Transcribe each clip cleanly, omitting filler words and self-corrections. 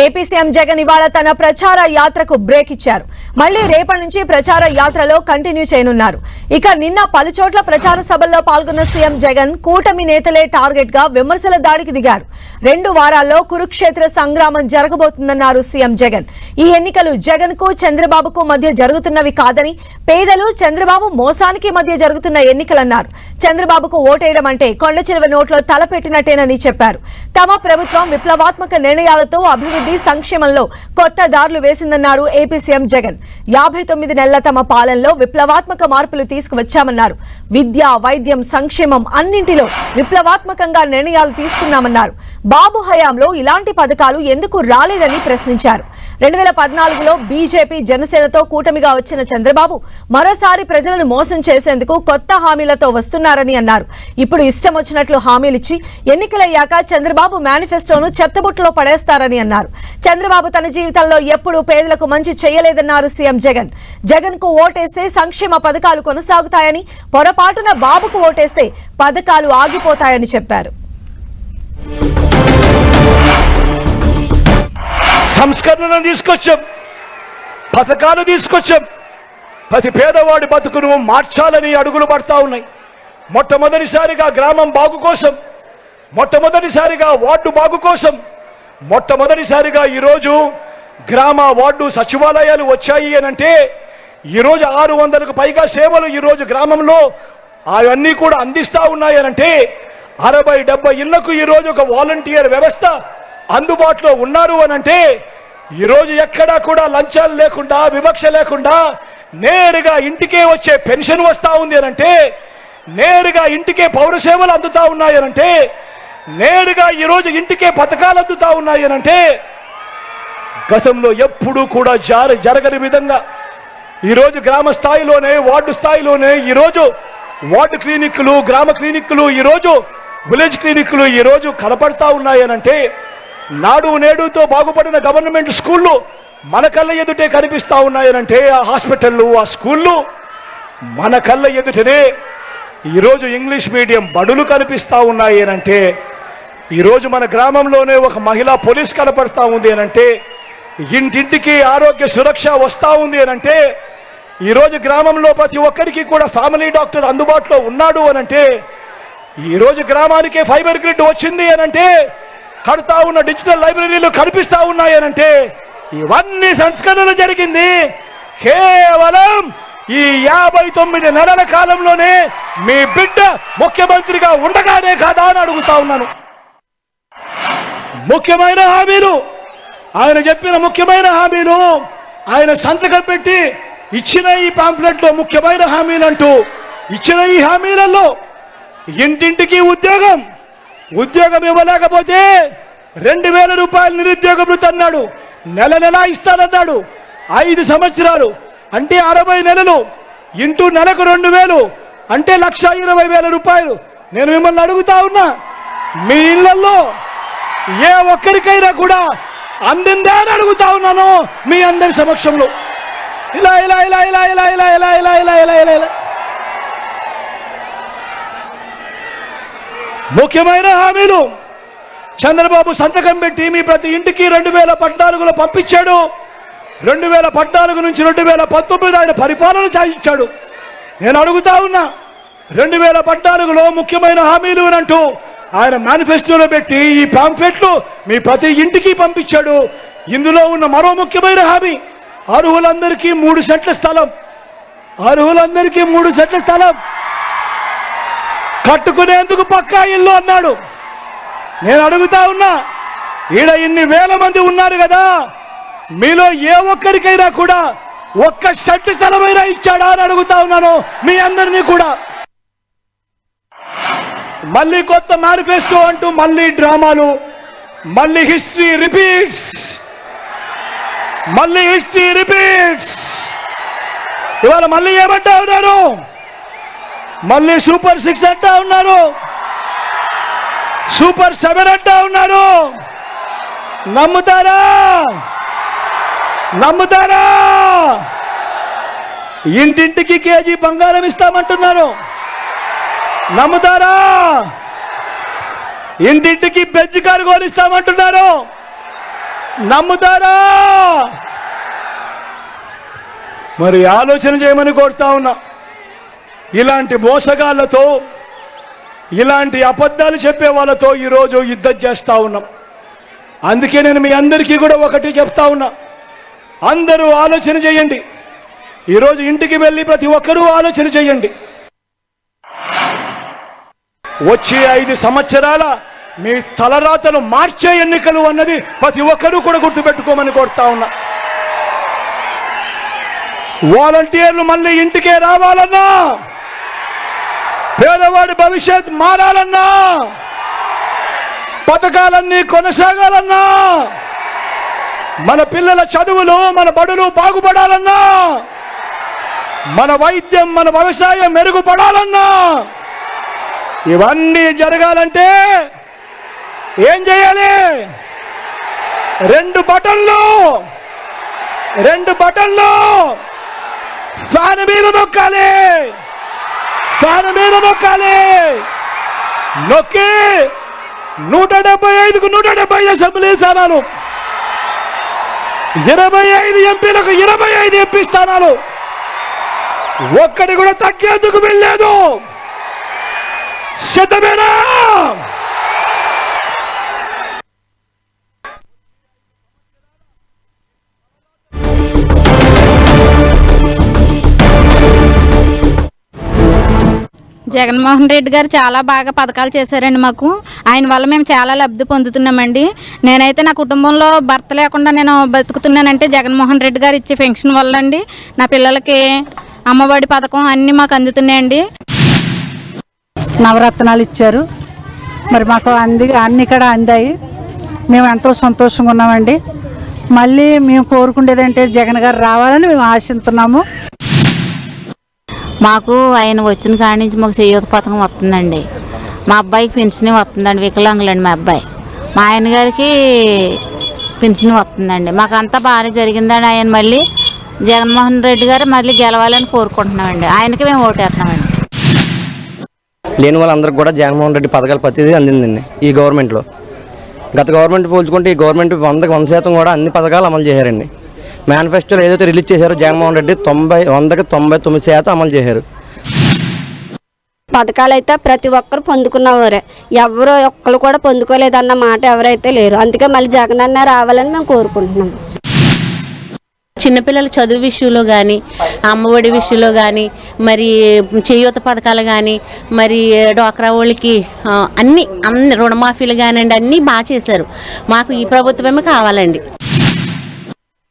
AP CM Jagan ఇవాళ తన ప్రచార యాత్రకు బ్రేక్ ఇచ్చారు. మళ్లీ రేపటి నుంచి ప్రచార యాత్రలో కంటిన్యూ చేయనున్నారు. ఇక నిన్న పలుచోట్ల ప్రచార సభల్లో పాల్గొన్న సీఎం జగన్ కూటమి నేతలే టార్గెట్ గా విమర్శల దాడికి దిగారు. 2 వారాల్లో కురుక్షేత్ర సంగ్రామం జరగబోతుందన్నారు సీఎం జగన్. ఈ ఎన్నికలు జగన్ కు చంద్రబాబుకు మధ్య జరుగుతున్నవి కాదని, పేదలు చంద్రబాబు మోసానికి మధ్య జరుగుతున్న ఎన్నికలన్నారు. చంద్రబాబుకు ఓటేయడం అంటే కొండచిలువ నోట్లో తలపెట్టినట్టేనని చెప్పారు. తమ ప్రభుత్వం విప్లవాత్మక నిర్ణయాలతో అభివృద్ధి సంక్షేమంలో కొత్త దారులు వేసిందన్నారు ఏపీ సీఎం జగన్. 59 నెలల తమ పాలనలో విప్లవాత్మక మార్పులు తీసుకువచ్చామన్నారు. విద్య, వైద్యం, సంక్షేమం అన్నింటిలో విప్లవాత్మకంగా నిర్ణయాలు తీసుకున్నామన్నారు. బాబు హయాంలో ఇలాంటి పథకాలు ఎందుకు రాలేదని ప్రశ్నించారు. 2014లో బీజేపీ జనసేనతో కూటమిగా వచ్చిన చంద్రబాబు మరోసారి ప్రజలను మోసం చేసేందుకు కొత్త హామీలతో వస్తున్నారని అన్నారు. ఇప్పుడు ఇష్టం వచ్చినట్లు హామీలిచ్చి ఎన్నికలయ్యాక చంద్రబాబు మేనిఫెస్టోను చెత్తబుట్టలో పడేస్తారని అన్నారు. చంద్రబాబు తన జీవితంలో ఎప్పుడూ పేదలకు మంచి చేయలేదన్నారు సీఎం జగన్. జగన్ కు ఓటేస్తే సంక్షేమ పథకాలు కొనసాగుతాయని, పొరపాటున బాబుకు ఓటేస్తే పథకాలు ఆగిపోతాయని చెప్పారు. సంస్కరణను తీసుకొచ్చాం, పథకాలు తీసుకొచ్చాం. ప్రతి పేదవాడి బతుకును మార్చాలని అడుగులు పడతా ఉన్నాయి. మొట్టమొదటిసారిగా గ్రామం బాగు కోసం, మొట్టమొదటిసారిగా వార్డు బాగు కోసం, మొట్టమొదటిసారిగా ఈరోజు గ్రామ వార్డు సచివాలయాలు వచ్చాయి అనంటే, ఈరోజు 600కు పైగా సేవలు ఈరోజు గ్రామంలో అవన్నీ కూడా అందిస్తా ఉన్నాయనంటే, 60-70 ఇళ్లకు ఈరోజు ఒక వాలంటీర్ వ్యవస్థ అందుబాటులో ఉన్నారు అనంటే, ఈరోజు ఎక్కడా కూడా లంచాలు లేకుండా, వివక్ష లేకుండా నేరుగా ఇంటికే వచ్చే పెన్షన్ వస్తా ఉంది అనంటే, నేరుగా ఇంటికే పౌర సేవలు అందుతా ఉన్నాయనంటే, నేరుగా ఈరోజు ఇంటికే పథకాలు అందుతా ఉన్నాయనంటే, గతంలో ఎప్పుడూ కూడా జరగని విధంగా ఈరోజు గ్రామ స్థాయిలోనే, వార్డు స్థాయిలోనే ఈరోజు వార్డు క్లినిక్లు, గ్రామ క్లినిక్లు, ఈరోజు విలేజ్ క్లినిక్లు ఈరోజు కనపడతా ఉన్నాయనంటే, నాడు నేడుతో బాగుపడిన గవర్నమెంట్ స్కూళ్ళు మన కళ్ళ ఎదుటే కనిపిస్తా ఉన్నాయనంటే, ఆ హాస్పిటళ్ళు, ఆ స్కూళ్ళు మన కళ్ళ ఎదుటనే ఈరోజు ఇంగ్లీష్ మీడియం బడులు కనిపిస్తా ఉన్నాయి అనంటే, ఈరోజు మన గ్రామంలోనే ఒక మహిళా పోలీస్ కనపడతా ఉంది అనంటే, ఇంటింటికి ఆరోగ్య సురక్ష వస్తా ఉంది అనంటే, ఈరోజు గ్రామంలో ప్రతి ఒక్కరికి కూడా ఫ్యామిలీ డాక్టర్ అందుబాటులో ఉన్నాడు అనంటే, ఈరోజు గ్రామానికే ఫైబర్ గ్రిడ్ వచ్చింది అనంటే, కడతా ఉన్న డిజిటల్ లైబ్రరీలు కనిపిస్తా ఉన్నాయనంటే, ఇవన్నీ సంస్కరణలు జరిగింది కేవలం ఈ 59 నెలల కాలంలోనే మీ బిడ్డ ముఖ్యమంత్రిగా ఉండగానే కాదా అని అడుగుతా ఉన్నాను. ముఖ్యమైన హామీలు, ఆయన చెప్పిన ముఖ్యమైన హామీలు, ఆయన సంతకం పెట్టి ఇచ్చిన ఈ పాంప్లెట్లో ముఖ్యమైన హామీలు అంటూ ఇచ్చిన ఈ హామీలలో ఇంటింటికి ఉద్యోగం ఇవ్వలేకపోతే 2000 రూపాయలు నిరుద్యోగ భృతి అన్నాడు, నెల ఇస్తానన్నాడు. 5 సంవత్సరాలు అంటే 60 నెలలు ఇంటూ నెలకు 2000 అంటే 1,20,000 రూపాయలు. నేను మిమ్మల్ని అడుగుతా ఉన్నా, మీ ఇళ్లలో ఏ ఒక్కరికైనా కూడా అందిందా అని అడుగుతా ఉన్నాను మీ అందరి సమక్షంలో. ఇలా ఇలా ఇలా ఇలా ఇలా ఇలా ఇలా ఇలా ఇలా ఇలా ఇలా ఇలా ముఖ్యమైన హామీలు చంద్రబాబు సంతకం పెట్టి మీ ప్రతి ఇంటికి 2014లో పంపించాడు. 2014 నుంచి 2019 ఆయన పరిపాలన సాగించాడు. నేను అడుగుతా ఉన్నా, 2014లో ముఖ్యమైన హామీలు అంటూ ఆయన మేనిఫెస్టోలో పెట్టి ఈ పాంఫ్లెట్లు మీ ప్రతి ఇంటికి పంపించాడు. ఇందులో ఉన్న మరో ముఖ్యమైన హామీ, అర్హులందరికీ 3 సెంట్ల స్థలం, అర్హులందరికీ 3 సెంట్ల స్థలం కట్టుకునేందుకు పక్కా ఇల్లు అన్నాడు. నేను అడుగుతా ఉన్నా, ఈడ ఇన్ని వేల మంది ఉన్నారు కదా, మీలో ఏ ఒక్కరికైనా కూడా 1 సెంటు స్థలమైనా ఇచ్చాడా అని అడుగుతా ఉన్నాను మీ అందరినీ కూడా. మళ్ళీ కొత్త మేనిఫెస్టో అంటూ మళ్ళీ డ్రామాలు, మళ్ళీ హిస్టరీ రిపీట్స్, మళ్ళీ హిస్టరీ రిపీట్స్. ఇవాళ మళ్ళీ ఏమంటా ఉన్నారు, మళ్ళీ సూపర్ 6 అంటా ఉన్నారు, సూపర్ 7 అంటా ఉన్నారు. నమ్ముతారా? ఇంటింటికి కేజీ బంగారం ఇస్తామంటున్నారు. నమ్ముతారా? ఇంటింటికి బెంజ్ కారు కొనిస్తామంటున్నారు. నమ్ముతారా? మరి ఆలోచన చేయమని కోరుతా ఉన్నా. ఇలాంటి మోసగాళ్లతో, ఇలాంటి అబద్ధాలు చెప్పే వాళ్ళతో ఈరోజు యుద్ధం చేస్తా ఉన్నాం. అందుకే నేను మీ అందరికీ కూడా ఒకటి చెప్తా ఉన్నా, అందరూ ఆలోచన చేయండి. ఈరోజు ఇంటికి వెళ్ళి ప్రతి ఒక్కరూ ఆలోచన చేయండి. వచ్చే 5 సంవత్సరాల మీ తలరాతను మార్చే ఎన్నికలు అన్నది ప్రతి ఒక్కరూ కూడా గుర్తుపెట్టుకోమని కోరుతా ఉన్నా. వాలంటీర్లు మళ్ళీ ఇంటికే రావాలన్నా, పేదవాడి భవిష్యత్ మారాలన్నా, పథకాలన్నీ కొనసాగాలన్నా, మన పిల్లల చదువులు, మన బడులు బాగుపడాలన్నా, మన వైద్యం, మన వ్యవసాయం మెరుగుపడాలన్నా, ఇవన్నీ జరగాలంటే ఏం చేయాలి? 2 బటన్లు ఫ్యాన్ మీద నొక్కాలి. ఫ్యాన్ మీద నొక్కాలి. నొక్కి 175కు 175 అసెంబ్లీ స్థానాలు, 25 ఎంపీలకు 25 ఎంపీ స్థానాలు, ఒక్కడి కూడా తగ్గేందుకు వెళ్ళలేదు. సిద్ధమేనా? జగన్మోహన్ రెడ్డి గారు చాలా బాగా పథకాలు చేశారండి. మాకు ఆయన వల్ల మేము చాలా లబ్ధి పొందుతున్నామండి. నేనైతే నా కుటుంబంలో భర్త లేకుండా నేను బతుకుతున్నానంటే జగన్మోహన్ రెడ్డి గారు ఇచ్చే పెన్షన్ వల్ల అండి. నా పిల్లలకి అమ్మఒడి పథకం అన్నీ మాకు అందుతున్నాయండి. నవరత్నాలు ఇచ్చారు, మరి మాకు అన్ని కూడా అందాయి. మేము ఎంతో సంతోషంగా ఉన్నామండి. మళ్ళీ మేము కోరుకునేదంటే జగన్ గారు రావాలని మేము ఆశిస్తున్నాము. మాకు ఆయన వచ్చిన కాడి నుంచి మాకు చేయూత పథకం వస్తుందండి. మా అబ్బాయికి పెన్షన్ వస్తుందండి, వికలాంగులండి మా అబ్బాయి. మా ఆయన గారికి పెన్షన్ వస్తుందండి. మాకు అంతా బాగానే జరిగిందండి. ఆయన మళ్ళీ జగన్మోహన్ రెడ్డి గారు మళ్ళీ గెలవాలని కోరుకుంటున్నామండి. ఆయనకి మేము ఓటేస్తున్నామండి. లేని వాళ్ళందరికీ కూడా జగన్మోహన్ రెడ్డి పథకాలు ప్రతిదీ అందిందండి ఈ గవర్నమెంట్లో. గత గవర్నమెంట్ పోల్చుకుంటే ఈ గవర్నమెంట్ 100% కూడా అన్ని పథకాలు అమలు చేశారండి. మేనిఫెస్టోలో ఏదైతే రిలీజ్ చేశారో జగన్మోహన్ రెడ్డి 100కి 99% అమలు చేశారు. పథకాలు అయితే ప్రతి ఒక్కరు పొందుకున్నవారే, ఎవరు ఒక్కరు కూడా పొందుకోలేదన్న మాట ఎవరైతే లేరు. అందుకే మళ్ళీ జగన్ అన్న రావాలని మేము కోరుకుంటున్నాం. చిన్నపిల్లల చదువు విషయంలో కానీ, అమ్మఒడి విషయంలో కానీ, మరి చేయూత పథకాలు కానీ, మరి డ్వాక్రా వాళ్ళకి అన్ని రుణమాఫీలు కానివ్వండి, అన్నీ బాగా చేశారు. మాకు ఈ ప్రభుత్వమే కావాలండి.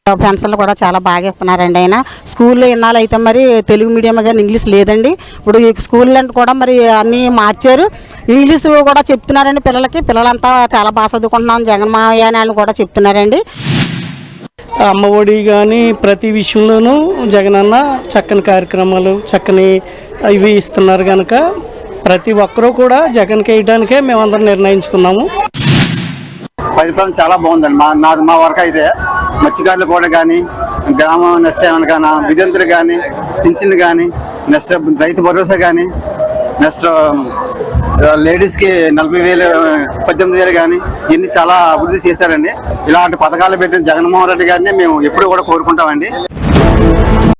పెన్షన్లు కూడా చాలా బాగా ఇస్తున్నారండి. ఆయన స్కూల్లో ఇన్నాళ్ళు అయితే మరి తెలుగు మీడియం కానీ ఇంగ్లీష్ లేదండి. ఇప్పుడు ఈ స్కూల్లో కూడా మరి అన్నీ మార్చారు, ఇంగ్లీష్ కూడా చెప్తున్నారండి పిల్లలకి. పిల్లలంతా చాలా బాగా చదువుకుంటున్నాం జగన్ మావయ్య అని కూడా చెప్తున్నారండి. అమ్మఒడి కానీ ప్రతి విషయంలోనూ జగనన్న చక్కని కార్యక్రమాలు, చక్కని ఇవి ఇస్తున్నారు కనుక ప్రతి ఒక్కరూ కూడా జగన్కి వేయడానికే మేమందరం నిర్ణయించుకున్నాము. పరిపాలన చాలా బాగుందండి. మా వరకు అయితే మత్స్యకారులు కూడా కానీ, గ్రామం నెక్స్ట్ ఏమైనా కానీ విద్యంతులు కానీ, పింఛన్లు కానీ, నెక్స్ట్ రైతు భరోసా కానీ, నెక్స్ట్ లేడీస్కి 40,000 18,000 కానీ ఇవన్నీ చాలా అభివృద్ధి చేశారండి. ఇలాంటి పథకాలు పెట్టిన జగన్మోహన్ రెడ్డి గారిని మేము ఎప్పుడు కూడా కోరుకుంటామండి.